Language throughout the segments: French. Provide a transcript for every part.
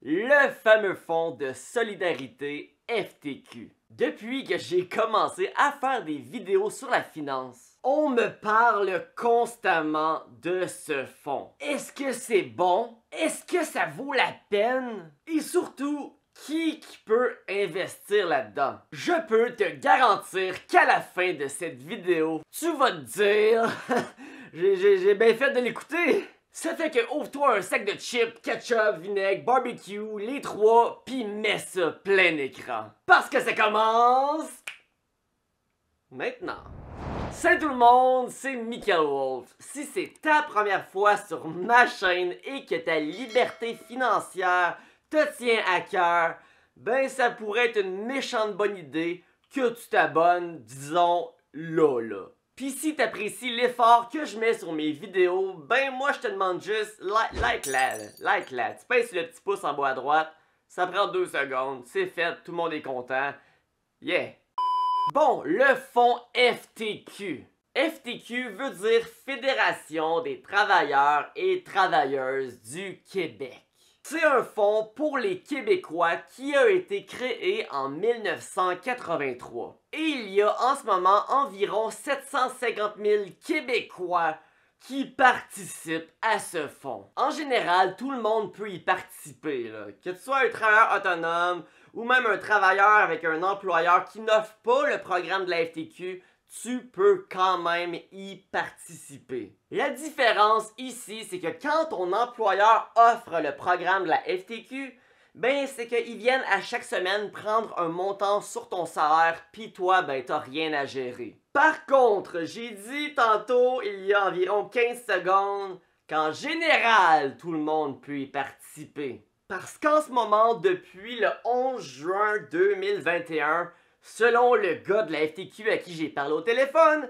le fameux fonds de solidarité FTQ. Depuis que j'ai commencé à faire des vidéos sur la finance, on me parle constamment de ce fonds. Est-ce que c'est bon? Est-ce que ça vaut la peine? Et surtout, qui peut investir là-dedans? Je peux te garantir qu'à la fin de cette vidéo, tu vas te dire j'ai bien fait de l'écouter. Ça fait que ouvre-toi un sac de chips, ketchup, vinaigre, barbecue, les trois, pis mets ça plein écran. Parce que ça commence maintenant. Salut tout le monde, c'est Michael Wolf. Si c'est ta première fois sur ma chaîne et que ta liberté financière te tient à cœur, ben ça pourrait être une méchante bonne idée que tu t'abonnes, disons, là. Pis si t'apprécies l'effort que je mets sur mes vidéos, ben moi je te demande juste like là. Tu pèses sur le petit pouce en bas à droite, ça prend 2 secondes, c'est fait, tout le monde est content. Yeah! Bon, le fonds FTQ. FTQ veut dire Fédération des travailleurs et travailleuses du Québec. C'est un fonds pour les Québécois qui a été créé en 1983. Et il y a en ce moment environ 750 000 Québécois qui participent à ce fonds. En général, tout le monde peut y participer, là. Que tu sois un travailleur autonome ou même un travailleur avec un employeur qui n'offre pas le programme de la FTQ, tu peux quand même y participer. La différence ici, c'est que quand ton employeur offre le programme de la FTQ, ben c'est qu'ils viennent à chaque semaine prendre un montant sur ton salaire, puis toi, ben t'as rien à gérer. Par contre, j'ai dit tantôt, il y a environ 15 secondes, qu'en général, tout le monde peut y participer. Parce qu'en ce moment, depuis le 11 juin 2021, selon le gars de la FTQ à qui j'ai parlé au téléphone,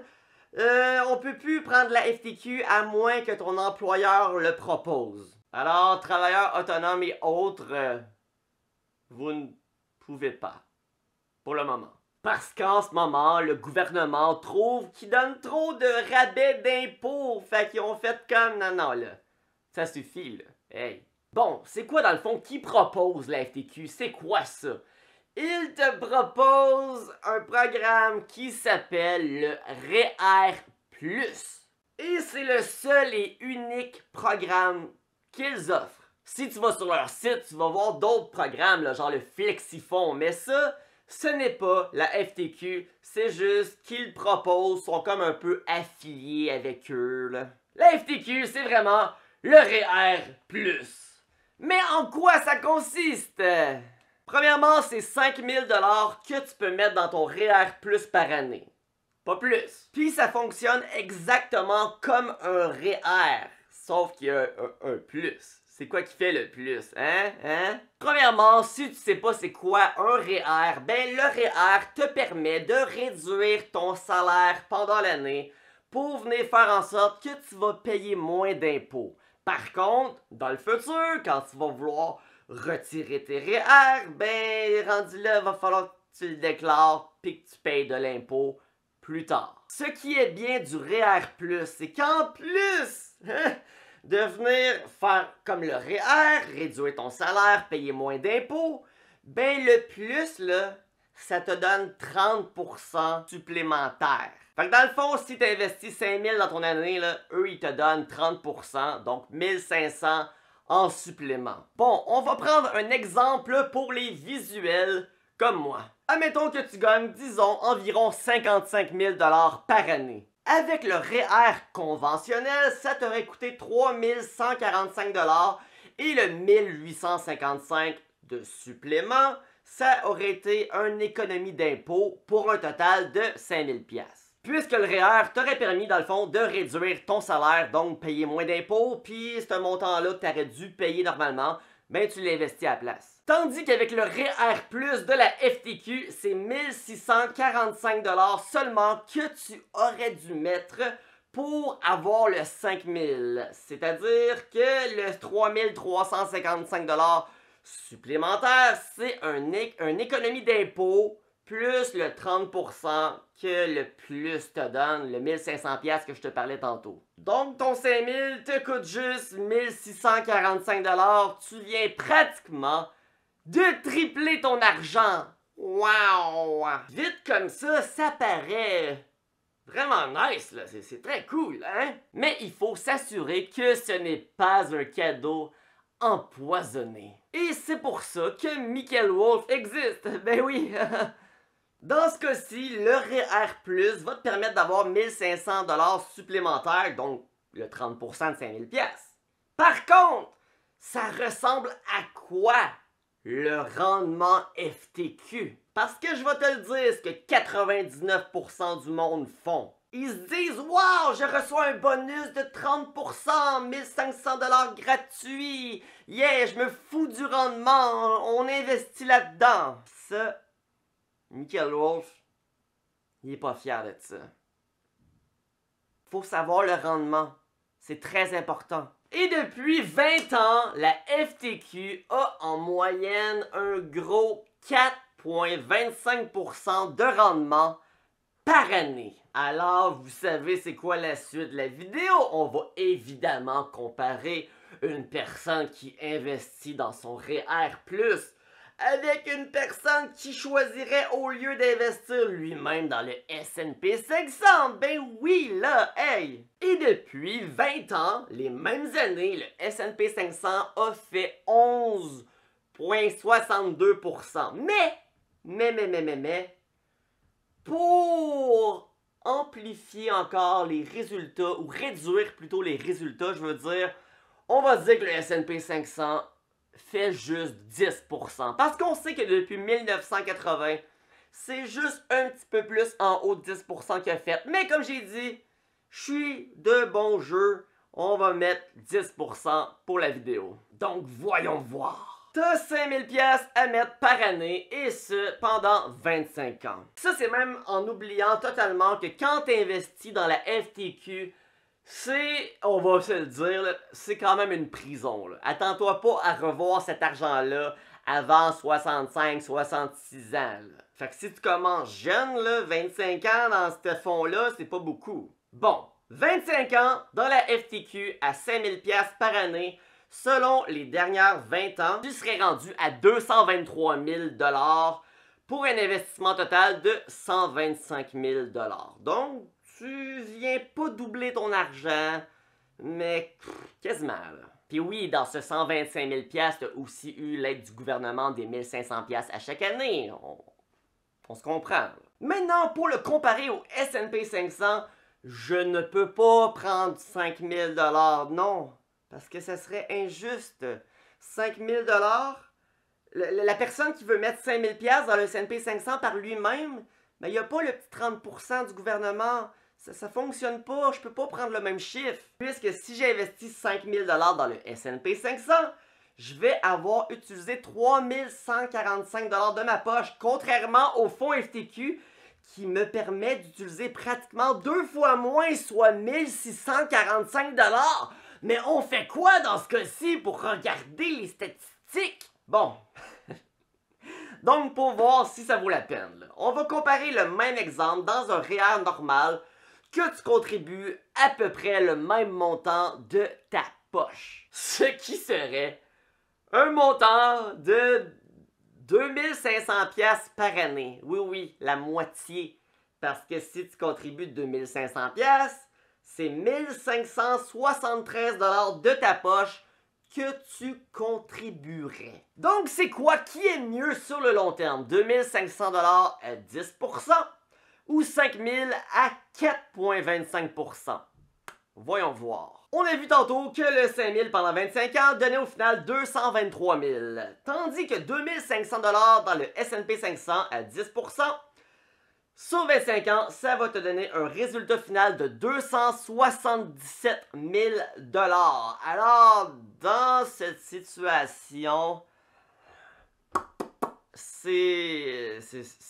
on peut plus prendre la FTQ à moins que ton employeur le propose. Alors, travailleurs autonomes et autres, vous ne pouvez pas. Pour le moment. Parce qu'en ce moment, le gouvernement trouve qu'il donne trop de rabais d'impôts. Fait qu'ils ont fait comme, non, là. Ça suffit, là. Hey. Bon, c'est quoi dans le fond qui propose la FTQ? C'est quoi ça? Il te propose un programme qui s'appelle le REER+. Et c'est le seul et unique programme qu'ils offrent. Si tu vas sur leur site, tu vas voir d'autres programmes, là, genre le Flexifond, mais ça, ce n'est pas la FTQ, c'est juste qu'ils proposent, sont comme un peu affiliés avec eux, là. La FTQ, c'est vraiment le REER+. Mais en quoi ça consiste? Premièrement, c'est 5 000 $ que tu peux mettre dans ton REER+ par année. Pas plus. Puis ça fonctionne exactement comme un REER, sauf qu'il y a un plus. C'est quoi qui fait le plus, hein? Premièrement, si tu sais pas c'est quoi un REER, ben le REER te permet de réduire ton salaire pendant l'année pour venir faire en sorte que tu vas payer moins d'impôts. Par contre, dans le futur, quand tu vas vouloir retirer tes REER, ben rendu là, va falloir que tu le déclares puis que tu payes de l'impôt plus tard. Ce qui est bien du REER+, c'est qu'en plus de venir faire comme le REER, réduire ton salaire, payer moins d'impôts, ben le plus là, ça te donne 30% supplémentaire. Fait que dans le fond, si tu investis 5 000 dans ton année, là, eux ils te donnent 30%, donc 1 500 en supplément. Bon, on va prendre un exemple pour les visuels comme moi. Admettons que tu gagnes, disons, environ 55 000 $ par année. Avec le REER conventionnel, ça t'aurait coûté 3 145 $ et le 1855 de supplément, ça aurait été une économie d'impôt pour un total de 5 000 $. Puisque le REER t'aurait permis, dans le fond, de réduire ton salaire, donc payer moins d'impôts, puis ce montant-là que tu aurais dû payer normalement, ben tu l'investis à la place. Tandis qu'avec le REER+ de la FTQ, c'est 1 645 $ seulement que tu aurais dû mettre pour avoir le 5 000. C'est-à-dire que le 3 355 $ supplémentaire, c'est une économie d'impôt plus le 30% que le plus te donne, le 1500$ que je te parlais tantôt. Donc ton 5000 te coûte juste 1645$, tu viens pratiquement de tripler ton argent. Wow! Vite comme ça paraît vraiment nice, là. C'est très cool, hein? Mais il faut s'assurer que ce n'est pas un cadeau empoisonné. Et c'est pour ça que Michael Wolf existe. Ben oui! Dans ce cas-ci, le REER+ va te permettre d'avoir 1500$ supplémentaires, donc le 30% de 5000$. Par contre, ça ressemble à quoi le rendement FTQ? Parce que je vais te le dire, ce que 99% du monde font. Ils se disent « Wow, je reçois un bonus de 30%, 1500$ gratuit. Yeah, je me fous du rendement, on investit là-dedans. » Ça, Michael Wolf, il est pas fier de ça. Faut savoir le rendement. C'est très important. Et depuis 20 ans, la FTQ a en moyenne un gros 4,25% de rendement par année. Alors, vous savez c'est quoi la suite de la vidéo? On va évidemment comparer une personne qui investit dans son REER+, avec une personne qui choisirait au lieu d'investir lui-même dans le S&P 500. Ben oui, là, hey! Et depuis 20 ans, les mêmes années, le S&P 500 a fait 11,62%. Mais, pour amplifier encore les résultats, ou réduire plutôt les résultats, je veux dire, on va dire que le S&P 500 fait juste 10%. Parce qu'on sait que depuis 1980, c'est juste un petit peu plus en haut de 10% qu'il a fait. Mais comme j'ai dit, je suis de bon jeu. On va mettre 10% pour la vidéo. Donc voyons voir. T'as 5000$ à mettre par année et ce pendant 25 ans. Ça c'est même en oubliant totalement que quand tu investis dans la FTQ, c'est, on va se le dire, c'est quand même une prison. Attends-toi pas à revoir cet argent-là avant 65, 66 ans. Là. Fait que si tu commences jeune, là, 25 ans dans ce fonds-là, c'est pas beaucoup. Bon, 25 ans dans la FTQ à 5000$ par année, selon les dernières 20 ans, tu serais rendu à 223 000$ pour un investissement total de 125 000$. Donc, tu viens pas doubler ton argent, mais quasiment là. Puis oui, dans ce 125 000$, tu as aussi eu l'aide du gouvernement des 1500$ à chaque année. On se comprend. Là. Maintenant, pour le comparer au S&P 500, je ne peux pas prendre 5 000$, non. Parce que ça serait injuste. 5 000$, la personne qui veut mettre 5 000$ dans le S&P 500 par lui-même, ben, il n'y a pas le petit 30% du gouvernement. Ça fonctionne pas, je peux pas prendre le même chiffre. Puisque si j'investis 5 000$ dans le S&P 500, je vais avoir utilisé 3 145$ de ma poche, contrairement au fonds FTQ qui me permet d'utiliser pratiquement 2 fois moins, soit 1645$. Mais on fait quoi dans ce cas-ci pour regarder les statistiques? Bon. Donc, pour voir si ça vaut la peine, là, on va comparer le même exemple dans un REER normal que tu contribues à peu près le même montant de ta poche. Ce qui serait un montant de 2500$ par année. Oui, la moitié. Parce que si tu contribues 2500$, c'est 1573$ de ta poche que tu contribuerais. Donc, c'est quoi qui est mieux sur le long terme? 2500$ à 10% ou 5000$ à 4,25%? Voyons voir. On a vu tantôt que le 5000 pendant 25 ans donnait au final 223 000. Tandis que 2500$ dans le S&P 500 à 10%, sur 25 ans, ça va te donner un résultat final de 277 000$. Alors, dans cette situation, c'est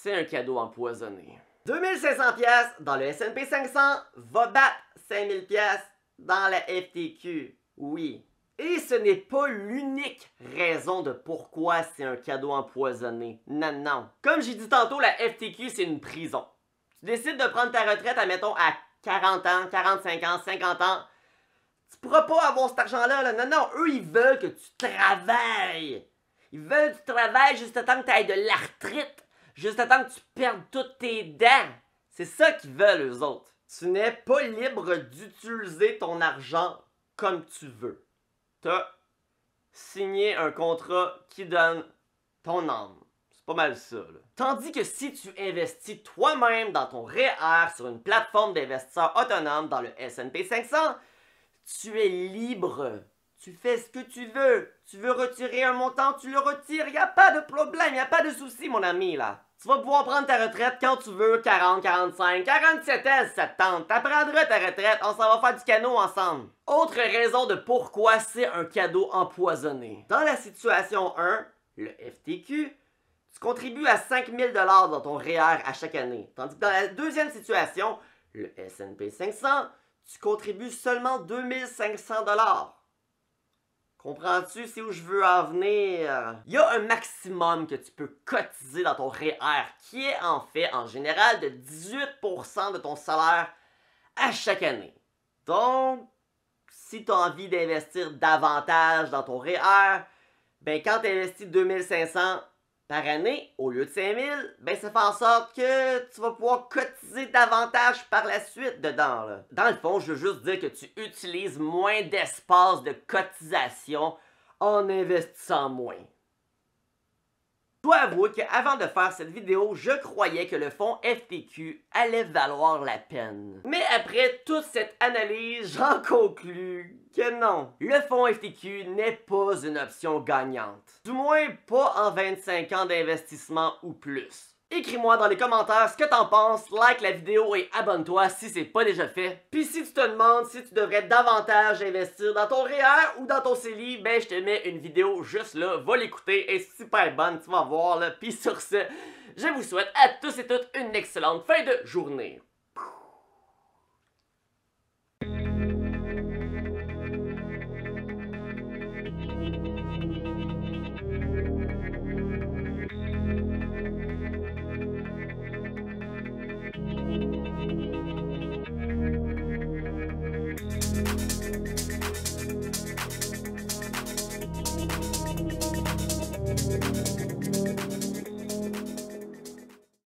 un cadeau empoisonné. 2500$ dans le S&P 500 va battre 5000$ dans la FTQ. Oui, Et ce n'est pas l'unique raison de pourquoi c'est un cadeau empoisonné. Non, non. Comme j'ai dit tantôt, la FTQ, c'est une prison. Tu décides de prendre ta retraite, admettons, à 40 ans, 45 ans, 50 ans. Tu pourras pas avoir cet argent-là. Là. Non, non, eux, ils veulent que tu travailles. Ils veulent que tu travailles juste temps que tu aies de l'arthrite. Juste temps que tu perdes toutes tes dents. C'est ça qu'ils veulent, eux autres. Tu n'es pas libre d'utiliser ton argent comme tu veux. T'as signé un contrat qui donne ton âme. C'est pas mal ça, là. Tandis que si tu investis toi-même dans ton REER sur une plateforme d'investisseurs autonomes dans le S&P 500, tu es libre. Tu fais ce que tu veux. Tu veux retirer un montant, tu le retires. Il n'y a pas de problème, il n'y a pas de souci, mon ami, là. Tu vas pouvoir prendre ta retraite quand tu veux, 40, 45, 47 ans si ça te tente. T'apprendras ta retraite, on s'en va faire du canot ensemble. Autre raison de pourquoi c'est un cadeau empoisonné. Dans la situation 1, le FTQ, tu contribues à 5 000 $ dans ton REER à chaque année. Tandis que dans la deuxième situation, le S&P 500, tu contribues seulement 2 500 $. Comprends-tu c'est où je veux en venir? Il y a un maximum que tu peux cotiser dans ton REER qui est en fait, en général, de 18% de ton salaire à chaque année. Donc, si tu as envie d'investir davantage dans ton REER, ben quand tu investis 2500 par année, au lieu de 5000, ben ça fait en sorte que tu vas pouvoir cotiser davantage par la suite dedans. Là. Dans le fond, je veux juste dire que tu utilises moins d'espace de cotisation en investissant moins. Je dois avouer qu'avant de faire cette vidéo, je croyais que le fonds FTQ allait valoir la peine. Mais après toute cette analyse, j'en conclus que non. Le fonds FTQ n'est pas une option gagnante. Du moins pas en 25 ans d'investissement ou plus. Écris-moi dans les commentaires ce que t'en penses, like la vidéo et abonne-toi si c'est pas déjà fait. Puis si tu te demandes si tu devrais davantage investir dans ton REER ou dans ton CELI, ben je te mets une vidéo juste là, va l'écouter, elle est super bonne, tu vas voir là. Puis sur ce, je vous souhaite à tous et toutes une excellente fin de journée.